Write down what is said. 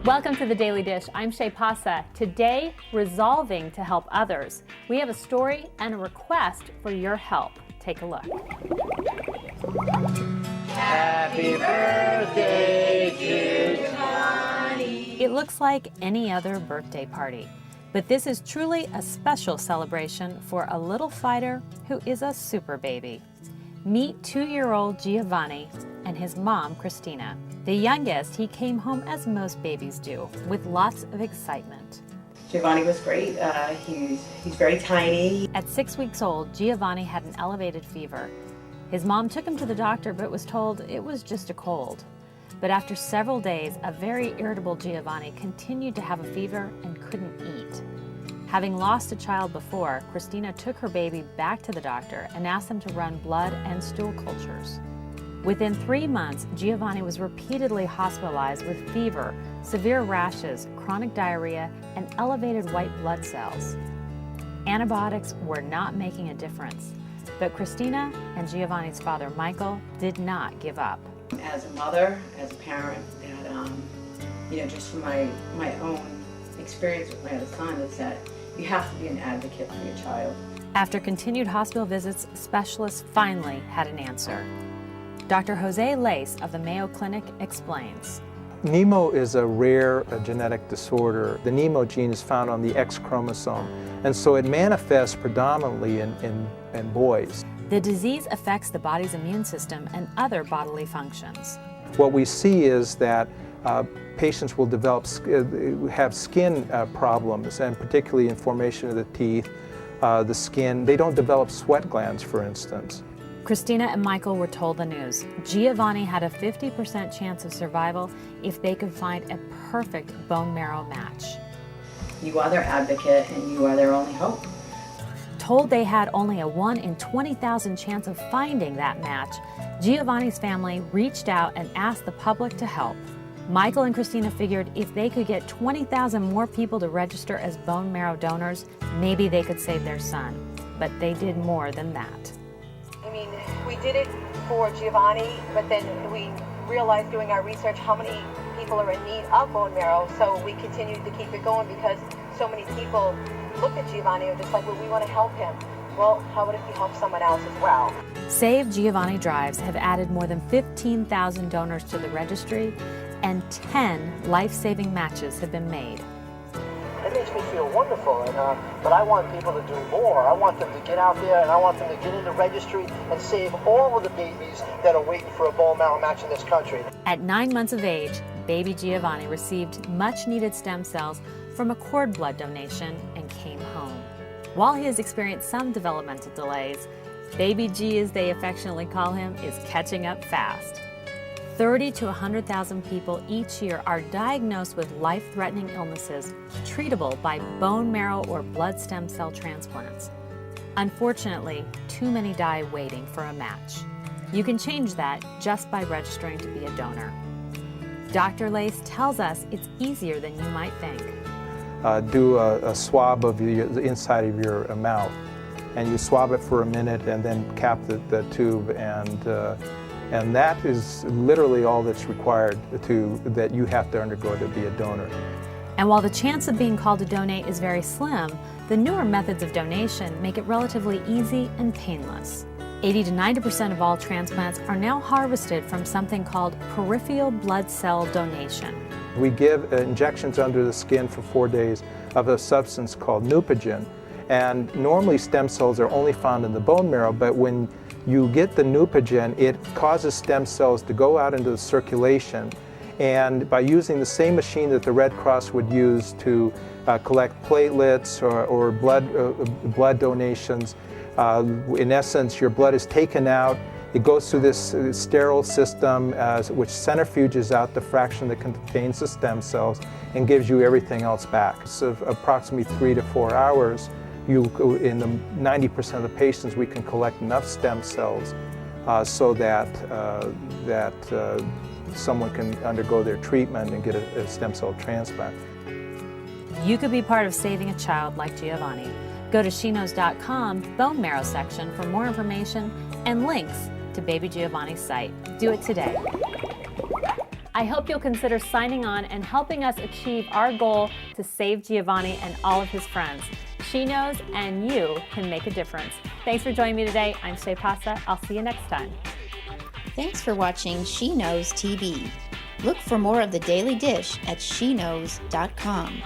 Welcome to the Daily Dish. I'm Shay Pausa. Today, resolving to help others. We have a story and a request for your help. Take a look. Happy birthday to Johnny. It looks like any other birthday party, but this is truly a special celebration for a little fighter who is a super baby. Meet 2-year-old Giovanni and his mom, Christina. The youngest, he came home as most babies do, with lots of excitement. Giovanni was great. He's very tiny. At 6 weeks old, Giovanni had an elevated fever. His mom took him to the doctor but was told it was just a cold. But after several days, a very irritable Giovanni continued to have a fever and couldn't eat. Having lost a child before, Christina took her baby back to the doctor and asked them to run blood and stool cultures. Within 3 months, Giovanni was repeatedly hospitalized with fever, severe rashes, chronic diarrhea, and elevated white blood cells. Antibiotics were not making a difference, but Christina and Giovanni's father, Michael, did not give up. As a mother, as a parent, that just from my own experience with my other son, is that you have to be an advocate for your child. After continued hospital visits, specialists finally had an answer. Dr. Jose Lace of the Mayo Clinic explains. NEMO is a rare genetic disorder. The NEMO gene is found on the X chromosome, and so it manifests predominantly in boys. The disease affects the body's immune system and other bodily functions. What we see is that patients will have skin problems, and particularly in formation of the teeth, the skin. They don't develop sweat glands, for instance. Christina and Michael were told the news. Giovanni had a 50% chance of survival if they could find a perfect bone marrow match. You are their advocate and you are their only hope. Told they had only a 1 in 20,000 chance of finding that match, Giovanni's family reached out and asked the public to help. Michael and Christina figured if they could get 20,000 more people to register as bone marrow donors, maybe they could save their son. But they did more than that. We did it for Giovanni, but then we realized doing our research how many people are in need of bone marrow, so we continued to keep it going because so many people look at Giovanni and just like, well, we want to help him. Well, how about if you help someone else as well? Save Giovanni drives have added more than 15,000 donors to the registry, and 10 life-saving matches have been made. It makes me feel wonderful, but I want people to do more. I want them to get out there, and I want them to get in the registry and save all of the babies that are waiting for a bone marrow match in this country. At 9 months of age, baby Giovanni received much-needed stem cells from a cord blood donation and came home. While he has experienced some developmental delays, baby G, as they affectionately call him, is catching up fast. 30 to 100,000 people each year are diagnosed with life-threatening illnesses treatable by bone marrow or blood stem cell transplants. Unfortunately, too many die waiting for a match. You can change that just by registering to be a donor. Dr. Lace tells us it's easier than you might think. Do a swab of the inside of your mouth, and you swab it for a minute and then cap the tube, and that is literally all that's required that you have to undergo to be a donor. And while the chance of being called to donate is very slim, the newer methods of donation make it relatively easy and painless. 80 to 90% of all transplants are now harvested from something called peripheral blood cell donation. We give injections under the skin for 4 days of a substance called Neupogen, and normally stem cells are only found in the bone marrow, but when you get the Neupogen, it causes stem cells to go out into the circulation, and by using the same machine that the Red Cross would use to collect platelets or blood donations, in essence, your blood is taken out. It goes through this sterile system which centrifuges out the fraction that contains the stem cells and gives you everything else back. So approximately 3 to 4 hours, in the 90% of the patients, we can collect enough stem cells so that someone can undergo their treatment and get a stem cell transplant. You could be part of saving a child like Giovanni. Go to sheknows.com bone marrow section for more information and links to baby Giovanni's site. Do it today. I hope you'll consider signing on and helping us achieve our goal to save Giovanni and all of his friends. She knows, and you can make a difference. Thanks for joining me today. I'm Shay Pausa. I'll see you next time. Thanks for watching She Knows TV. Look for more of the Daily Dish at sheknows.com.